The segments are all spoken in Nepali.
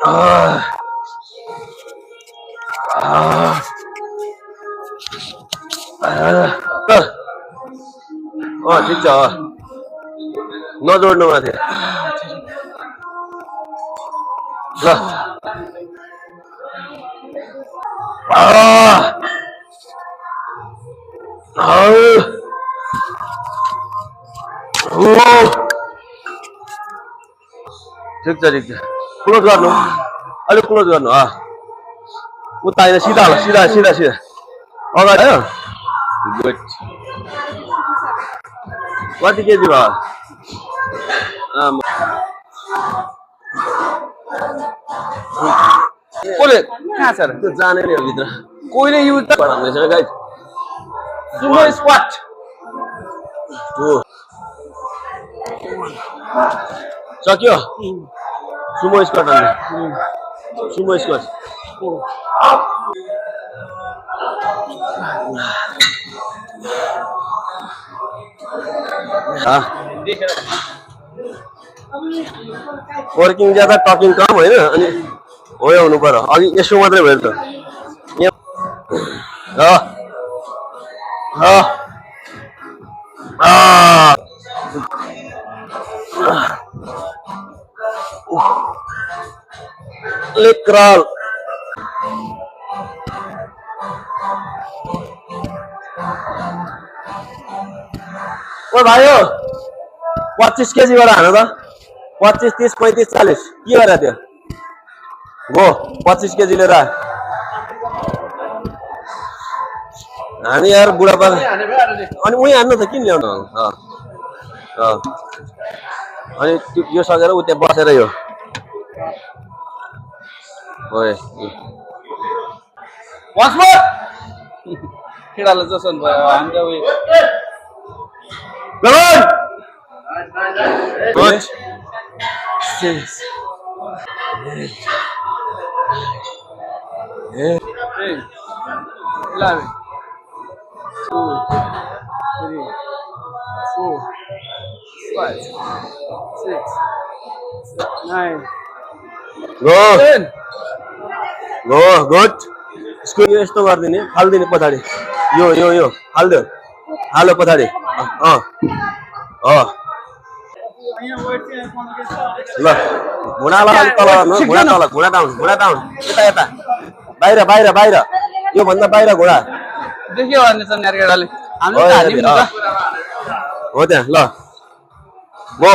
ठिक छ नजोड्नु माथि ल ठिक छ क्लोज गर्नु अलिक क्लोज गर्नु उता होइन सिधा होला सिधा सिधा सिधा अगाडि हो गुड कति केजी भयो कसले कहाँ छ र त्यो जाने नि हो भित्र कोहीले युज त भन्दैछ गाइस सुमो स्क्वाट सक्यो Sumo squat Sumo squat working ज्यादा टकिङ कम होइन अनि हो आउनु पर्यो अघि यसो मात्रै भयो त क्राल ओ भाइ 25 केजी बाट हान त 25 30 35 40 के गरे त्यो गो 25 केजी लिएर हामी यार बुढापा अनि उही हान्नु त किन ल्याउनु अनि यो सकेर उ त्यहाँ बसेर यो ओए वासमो खेडाले जसन भयो हामी त उही Good. Good. 6. 8. 11. 2. 3. 4. 5. 6. 9. Go. 10. Go. Good. इसको ये यस्तो गर्दिने फाल्दिने पछाडी यो यो यो हाल्दियो हालो पछाडी ल घुँडा तल घुँडा डाउन यता यता बाहिर बाहिर बाहिर यो भन्दा बाहिर घुँडा देखियो भने छ यार केटाले हो त्यहाँ ल गो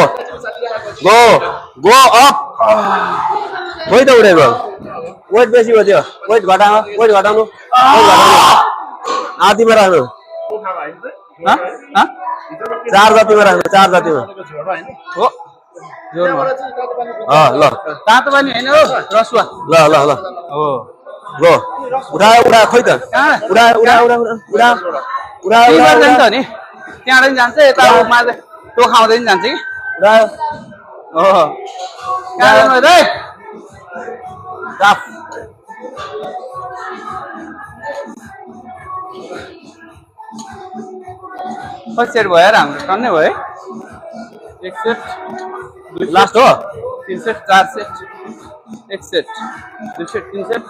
गो गो अप खोइ त उडेको वेट बेसी भयो त्यो वेट घटाउनु आधीमा राख्नु 4 जतिमा राख्नु 4 जतिमा हो जोरमा ल तातो पनि हैन हो रसुवा ल ल ल हो गो उडा खोइ त उडा जान्छ नि त्यहाँबाट नि जान्छ यता माछा त्यो खाउँदै नि जान्छ कि उडा हो कहाँ रे टाप फर्स्ट सेट भयो र हाम्रो टन्नै भयो एक सेट लास्ट हो 3 सेट 4 सेट एक सेट 2 सेट 3 सेट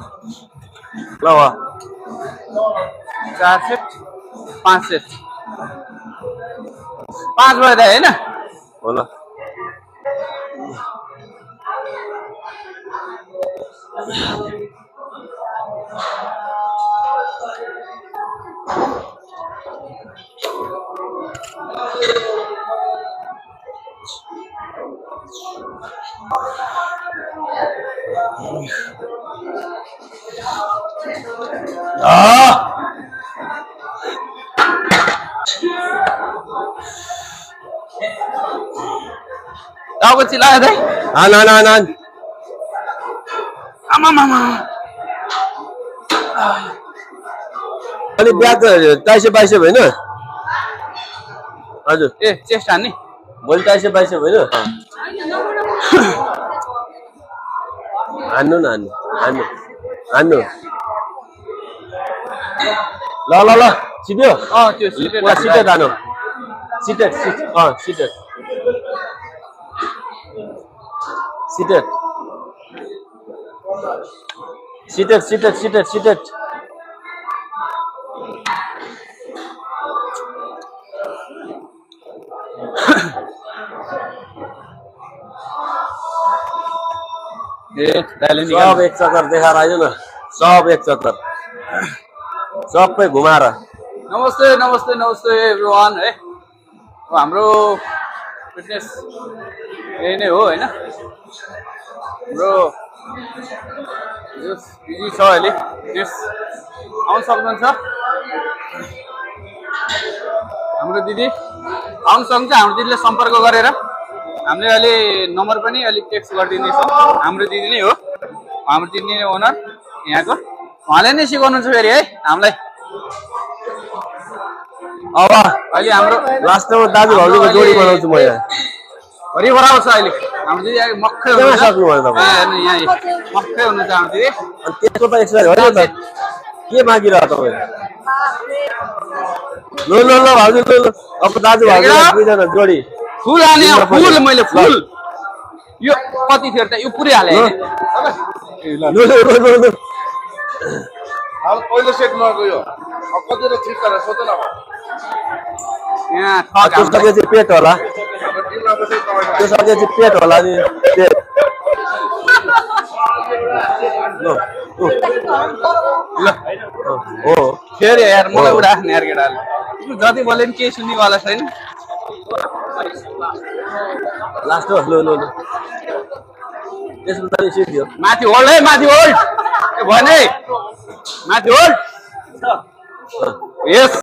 ल 4 सेट 5 सेट 5 भयो त हैन हो ल टाउको चिलायो दाइ हान आमा अनि ब्याक 2200 होइन हजुर ए चेस्ट हान्ने भोलि 2200 होइन हान्नु न हान्नु ल सिध्यो त्यो सिटेड सिटेड हानु seated Seated, seated, seated, seated. सब एक चक्कर देखाएर आइज न सब एक चक्कर सबै घुमाएर नमस्ते नमस्ते नमस्ते एभ्रिवान है हाम्रो फिटनेस यही नै हो हैन हाम्रो बिजी छ अहिले फिटनेस आउन सक्नुहुन्छ हाम्रो दिदी आउन सक्नुहुन्छ हाम्रो दिदीले सम्पर्क गरेर हामीले अहिले नम्बर पनि अलिक टेक्स्ट गरिदिनेछौँ हाम्रो दिदी नै हो हाम्रो दिदी नै ओनर यहाँको उहाँले नै सिकाउनुहुन्छ फेरि है हामीलाई अब अहिले हाम्रो लास्टमा दाजु भाउजूको जोडी बनाउँछु म यहाँ हरि बराबर छ अहिले हाम्रो दिदी अहिले मक्खै केमा सक्नुभयो तपाईँ यहाँ मक्खै हुनुहुन्छ हाम्रो दिदी अनि त्यसको त एक्सर्साइज होइन त के मागिरह तपाईँ लो लो लो भाउजू लो लो अब दाजु भाउजू दुईजना जोडी फुल हाने फुल मैले फुल यो कति थियो त यो पुरै हाले लो लो लो लो लो अब पहिलो सेट नगयो अब कति ठिक गरेर सोच न यहाँ त्यो सकेपछि पेट होला त्यो सकेपछि पेट होला नि पेट लो हो फेरि यार मलाई उडाख्ने यार केटाले जति बोले पनि केही सुन्नेवाला छैन लास्ट हो लो लो लो त्यसमा त सिक्यो माथि होल्ड है माथि होल्ड ए भने माथि होल्ड यस